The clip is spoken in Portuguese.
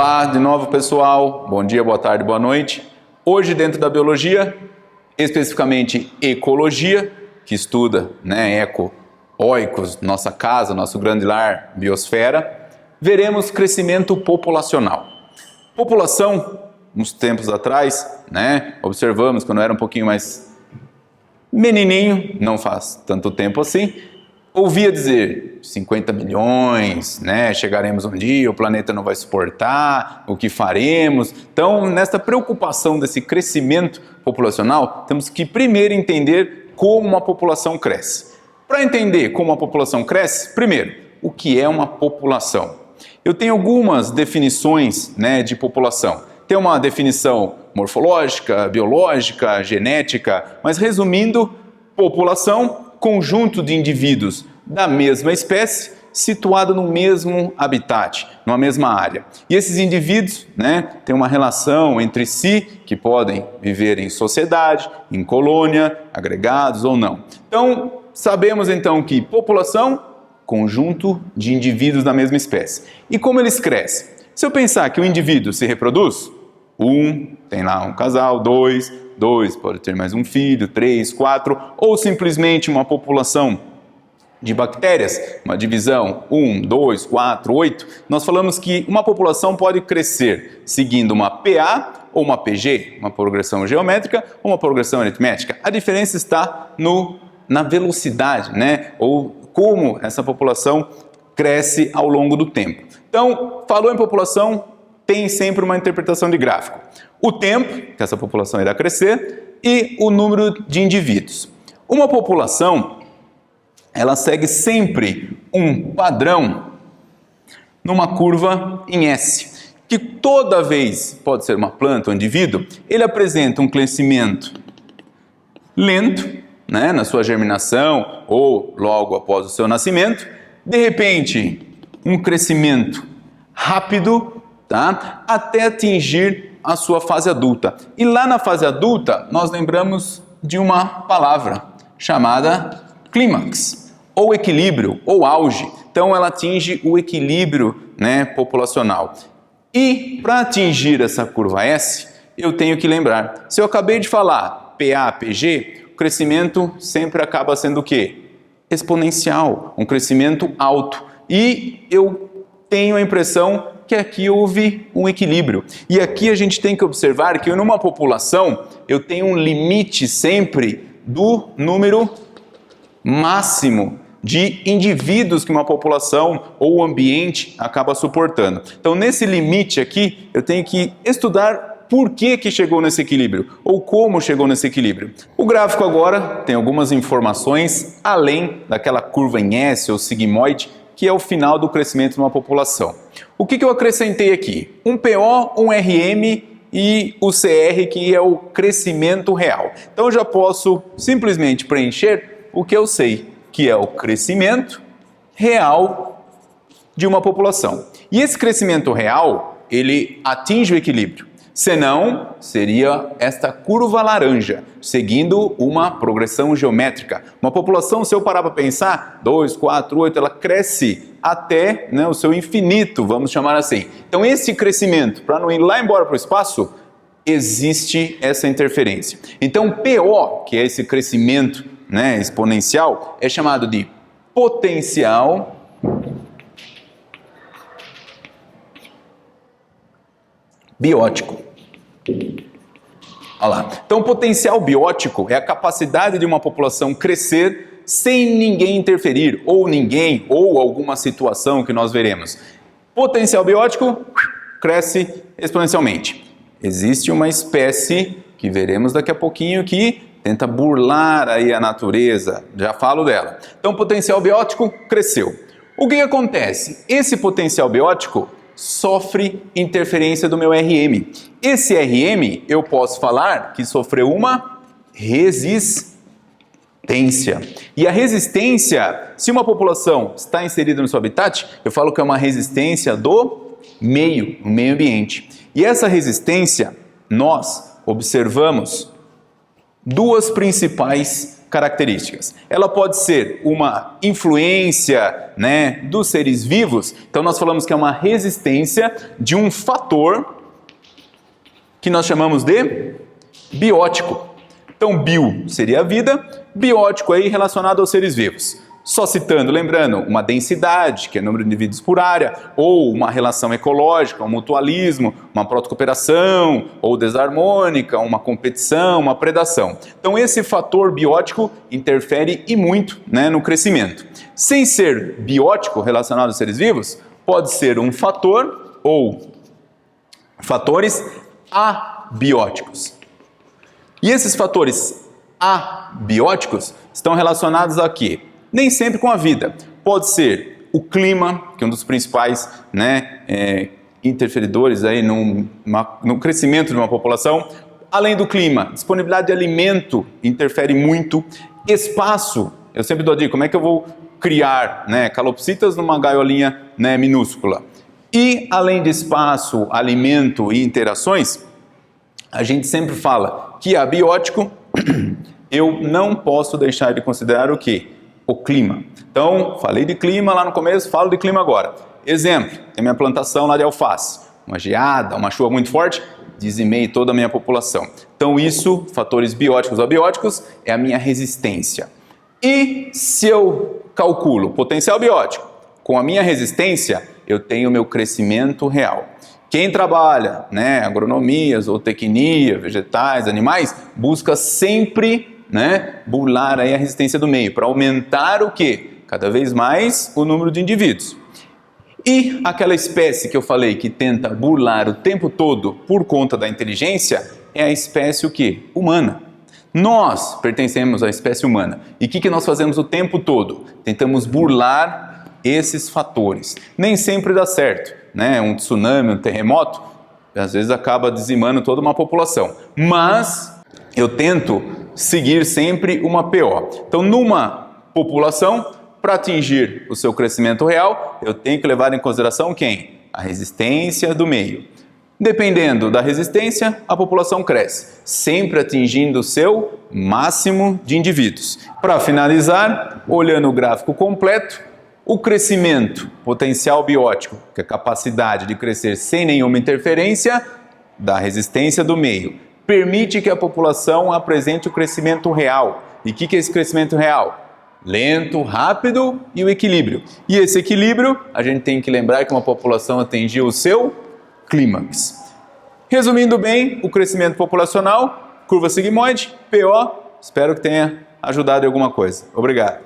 Olá de novo, pessoal. Bom dia, boa tarde, boa noite. Hoje, dentro da biologia, especificamente ecologia, que estuda, eco, oikos, nossa casa, nosso grande lar, biosfera, veremos crescimento populacional. População, uns tempos atrás, observamos quando era um pouquinho mais menininho, não faz tanto tempo assim, ouvia dizer 50 milhões, chegaremos um dia, o planeta não vai suportar, o que faremos? Então, nessa preocupação desse crescimento populacional, temos que primeiro entender como uma população cresce. Para entender como a população cresce, primeiro, o que é uma população? Eu tenho algumas definições de população. Tem uma definição morfológica, biológica, genética, mas resumindo, população, conjunto de indivíduos da mesma espécie, situado no mesmo habitat, numa mesma área. E esses indivíduos têm uma relação entre si, que podem viver em sociedade, em colônia, agregados ou não. Então, sabemos então que população, conjunto de indivíduos da mesma espécie. E como eles crescem? Se eu pensar que o indivíduo se reproduz, tem lá um casal, dois, pode ter mais um filho, 3, 4, ou simplesmente uma população de bactérias, uma divisão 1, 2, 4, 8, nós falamos que uma população pode crescer seguindo uma PA ou uma PG, uma progressão geométrica ou uma progressão aritmética. A diferença está na velocidade, ou como essa população cresce ao longo do tempo. Então, falou em população, tem sempre uma interpretação de gráfico. O tempo que essa população irá crescer e o número de indivíduos. Uma população, ela segue sempre um padrão numa curva em S, que toda vez, pode ser uma planta ou um indivíduo, ele apresenta um crescimento lento, na sua germinação ou logo após o seu nascimento, de repente um crescimento rápido, até atingir a sua fase adulta. E lá na fase adulta, nós lembramos de uma palavra chamada clímax, ou equilíbrio, ou auge. Então ela atinge o equilíbrio populacional. E para atingir essa curva S, eu tenho que lembrar, se eu acabei de falar PA, PG, o crescimento sempre acaba sendo o quê? Exponencial, um crescimento alto. E eu tenho a impressão que aqui houve um equilíbrio. E aqui a gente tem que observar que numa população eu tenho um limite sempre do número máximo de indivíduos que uma população ou o ambiente acaba suportando. Então, nesse limite aqui, eu tenho que estudar por que chegou nesse equilíbrio, ou como chegou nesse equilíbrio. O gráfico agora tem algumas informações além daquela curva em S ou sigmoide, que é o final do crescimento de uma população. O que eu acrescentei aqui? Um PO, um RM e o CR, que é o crescimento real. Então eu já posso simplesmente preencher o que eu sei, que é o crescimento real de uma população. E esse crescimento real, ele atinge o equilíbrio. Senão, seria esta curva laranja, seguindo uma progressão geométrica. Uma população, se eu parar para pensar, 2, 4, 8, ela cresce até o seu infinito, vamos chamar assim. Então, esse crescimento, para não ir lá embora para o espaço, existe essa interferência. Então, PO, que é esse crescimento exponencial, é chamado de potencial biótico. Olha lá. Então, o potencial biótico é a capacidade de uma população crescer sem ninguém interferir, ou ninguém, ou alguma situação que nós veremos. Potencial biótico cresce exponencialmente. Existe uma espécie que veremos daqui a pouquinho que tenta burlar aí a natureza, já falo dela. Então, o potencial biótico cresceu. O que acontece? Esse potencial biótico sofre interferência do meu RM. Esse RM, eu posso falar que sofreu uma resistência. E a resistência, se uma população está inserida no seu habitat, eu falo que é uma resistência do meio ambiente. E essa resistência, nós observamos duas principais características. Ela pode ser uma influência, né, dos seres vivos. Então nós falamos que é uma resistência de um fator que nós chamamos de biótico. Então bio seria a vida, biótico aí relacionado aos seres vivos. Só citando, lembrando, uma densidade, que é o número de indivíduos por área, ou uma relação ecológica, um mutualismo, uma protocooperação, ou desarmônica, uma competição, uma predação. Então esse fator biótico interfere e muito, né, no crescimento. Sem ser biótico relacionado aos seres vivos, pode ser um fator ou fatores abióticos. E esses fatores abióticos estão relacionados a quê? Nem sempre com a vida. Pode ser o clima, que é um dos principais, né, interferidores aí no crescimento de uma população. Além do clima, disponibilidade de alimento interfere muito. Espaço, eu sempre dou a dica, como é que eu vou criar, né, calopsitas numa gaiolinha, né, minúscula? E além de espaço, alimento e interações, a gente sempre fala que abiótico, eu não posso deixar de considerar o quê? O clima. Então, falei de clima lá no começo, falo de clima agora. Exemplo, tem minha plantação lá de alface. Uma geada, uma chuva muito forte, dizimei toda a minha população. Então isso, fatores bióticos ou abióticos, é a minha resistência. E se eu calculo potencial biótico com a minha resistência, eu tenho o meu crescimento real. Quem trabalha, né, agronomia, zootecnia, vegetais, animais, busca sempre, né, burlar aí a resistência do meio, para aumentar o quê? Cada vez mais o número de indivíduos. E aquela espécie que eu falei que tenta burlar o tempo todo por conta da inteligência, é a espécie o quê? Humana. Nós pertencemos à espécie humana. E o que nós fazemos o tempo todo? Tentamos burlar esses fatores. Nem sempre dá certo, né? Um tsunami, um terremoto, às vezes acaba dizimando toda uma população. Mas eu tento seguir sempre uma PO. Então, numa população, para atingir o seu crescimento real, eu tenho que levar em consideração quem? A resistência do meio. Dependendo da resistência, a população cresce, sempre atingindo o seu máximo de indivíduos. Para finalizar, olhando o gráfico completo, o crescimento potencial biótico, que é a capacidade de crescer sem nenhuma interferência da resistência do meio, permite que a população apresente o crescimento real. E o que é esse crescimento real? Lento, rápido e o equilíbrio. E esse equilíbrio, a gente tem que lembrar que uma população atingiu o seu clímax. Resumindo bem, o crescimento populacional, curva sigmoide, PO, espero que tenha ajudado em alguma coisa. Obrigado.